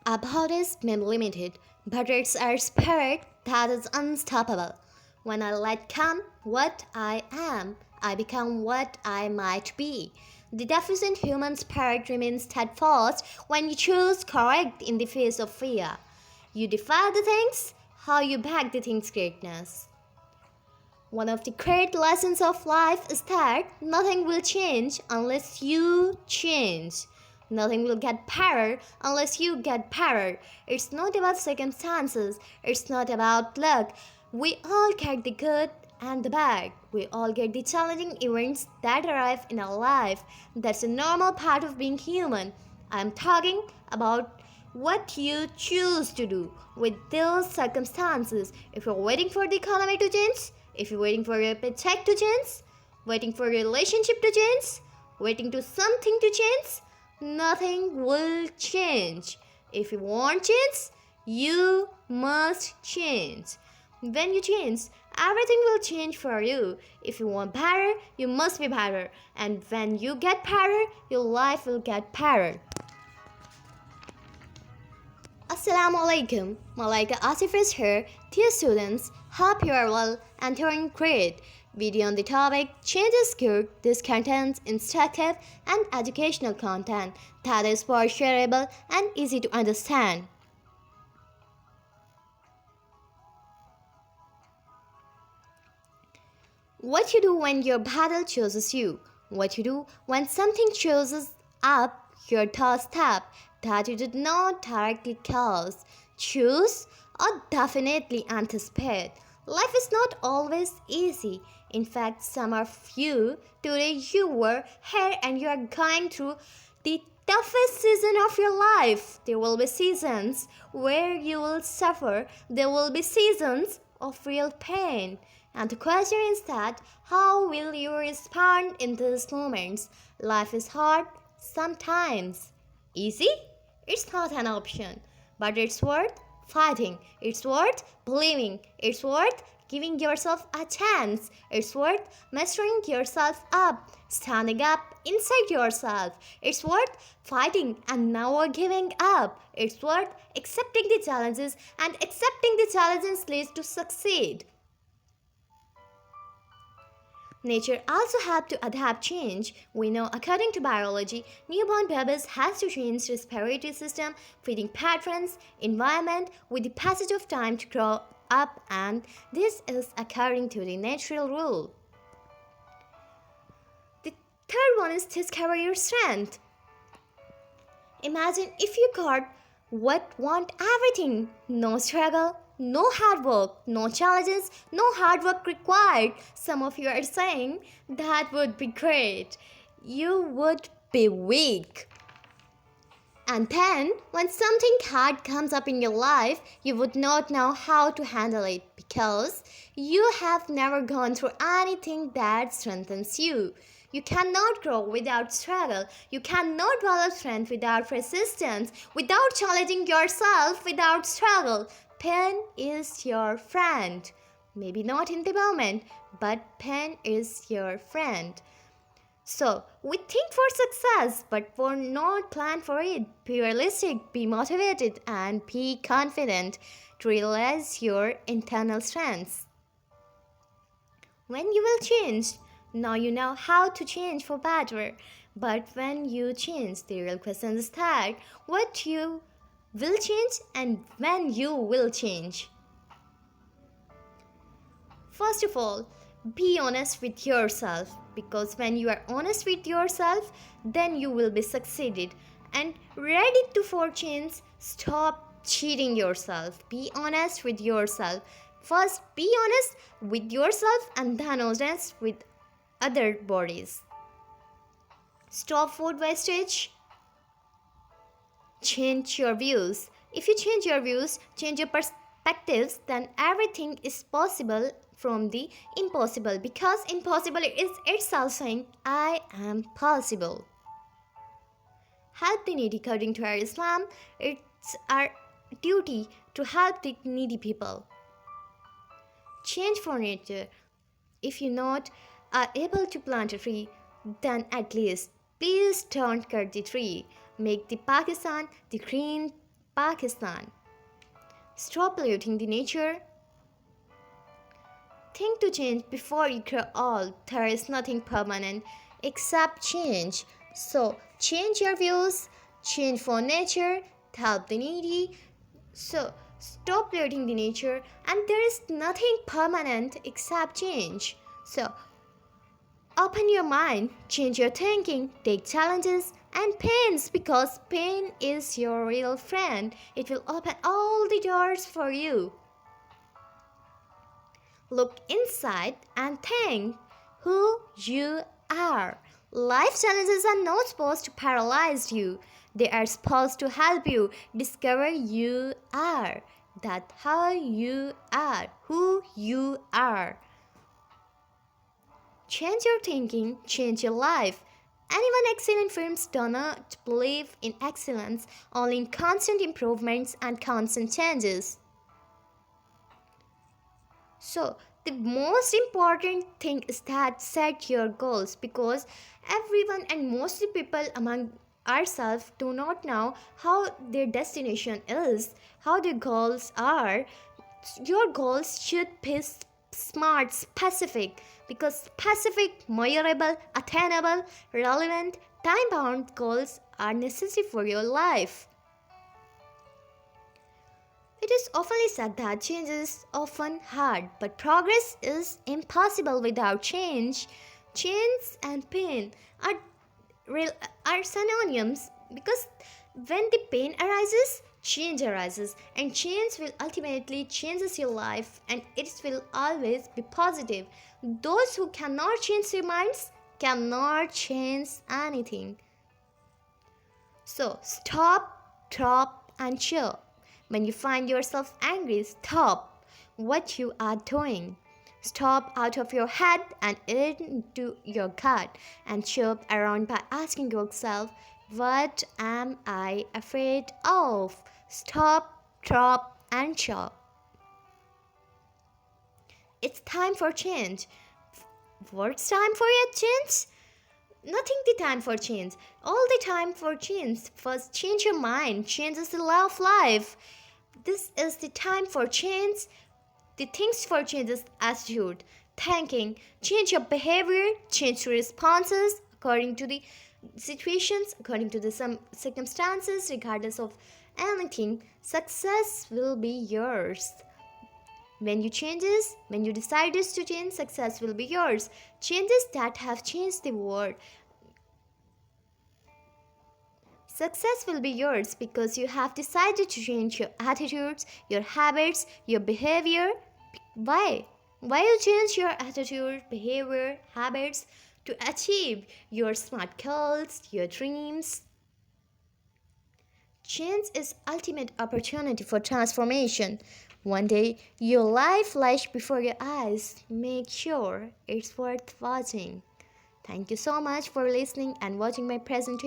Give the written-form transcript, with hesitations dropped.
Our bodies may be limited, but it's our spirit that is unstoppable. When I let come what I am, I become what I might be. The deficient human spirit remains steadfast when you choose correct in the face of fear. You defy the things, how you back the thing's greatness. One of the great lessons of life is that nothing will change unless you change. Nothing will get better unless you get better. It's not about circumstances, it's not about luck. We all get the good and the bad. We all get the challenging events that arrive in our life. That's a normal part of being human. I'm talking about what you choose to do with those circumstances. If you're waiting for the economy to change, if you're waiting for your paycheck to change, waiting for your relationship to change, waiting to something to change, nothing will change. If you want change, you must change. When you change, everything will change for you. If you want better, you must be better. And when you get better, your life will get better. Assalamu alaikum. Malaika Asif is here. Dear students, hope you are well and doing great. Video on the topic Change is Good. This contains instructive and educational content that is for shareable and easy to understand. What you do when your battle chooses you. What you do when something chooses up your doorstep that you did not directly cause, choose, or definitely anticipate. Life is not always easy. In fact, some of you today you were here and you are going through the toughest season of your life. There will be seasons where you will suffer. There will be seasons of real pain. And the question is that how will you respond in these moments? Life is hard sometimes. Easy? It's not an option. But it's worth fighting. It's worth believing. It's worth giving yourself a chance. It's worth mastering yourself up, standing up inside yourself. It's worth fighting and never giving up. It's worth accepting the challenges, and accepting the challenges leads to succeed. Nature also helps to adapt change. We know according to biology, newborn babies have to change respiratory system, feeding patterns, environment with the passage of time to grow up, and this is according to the natural rule. The third one is discover your strength. Imagine if you got want everything, no struggle, no hard work, no challenges, no hard work required. Some of you are saying that would be great. You would be weak. And then, when something hard comes up in your life, you would not know how to handle it because you have never gone through anything that strengthens you. You cannot grow without struggle. You cannot develop strength without resistance, without challenging yourself, without struggle. Pain is your friend. Maybe not in the moment, but pain is your friend. So, we think for success, but we're not planned for it. Be realistic, be motivated, and be confident to realize your internal strengths. When you will change, now you know how to change for better. But when you change, the real question is that what you will change and when you will change. First of all, be honest with yourself, because when you are honest with yourself, then you will be succeeded and ready to for change. Stop cheating yourself. Be honest with yourself. First, be honest with yourself and then honest with other bodies. Stop food wastage. Change your views. If you change your views, change your perspectives, then everything is possible from the impossible, because impossible is itself saying I am possible. Help the needy. According to our Islam, it's our duty to help the needy people. Change for nature. If you not are able to plant a tree, then at least please don't cut the tree. Make the Pakistan the green Pakistan. Stop polluting the nature. Think to change before you grow old. There is nothing permanent except change. So, change your views, change for nature, help the needy. So, stop polluting the nature, and there is nothing permanent except change. So, open your mind, change your thinking, take challenges and pains because pain is your real friend. It will open all the doors for you. Look inside and think who you are. Life challenges are not supposed to paralyze you. They are supposed to help you discover you are. That how you are, who you are. Change your thinking, change your life. Anyone excellent firms do not believe in excellence, only in constant improvements and constant changes. So, the most important thing is that set your goals because everyone and mostly people among ourselves do not know how their destination is, how their goals are. Your goals should be smart, specific because specific, measurable, attainable, relevant, time bound goals are necessary for your life. It is often said that change is often hard, but progress is impossible without change. Change and pain are, are synonyms because when the pain arises, change arises, and change will ultimately changes your life, and it will always be positive. Those who cannot change their minds cannot change anything. So stop, drop, and chill. When you find yourself angry, stop what you are doing. Stop out of your head and into your gut and chirp around by asking yourself, what am I afraid of? Stop, drop, and chop. It's time for change. What's time for your change? Nothing the time for change. All the time for change. First, change your mind. Change is the law of life. This is the time for change. The things for change is attitude, thinking. Change your behavior. Change your responses according to the situations, according to the some circumstances, regardless of anything. Success will be yours. When you decide to change, success will be yours. Changes that have changed the world. Success will be yours because you have decided to change your attitudes, your habits, your behavior. Why? Why you change your attitude, behavior, habits to achieve your smart goals, your dreams? Change is ultimate opportunity for transformation. One day, your life flashes before your eyes. Make sure it's worth watching. Thank you so much for listening and watching my presentation.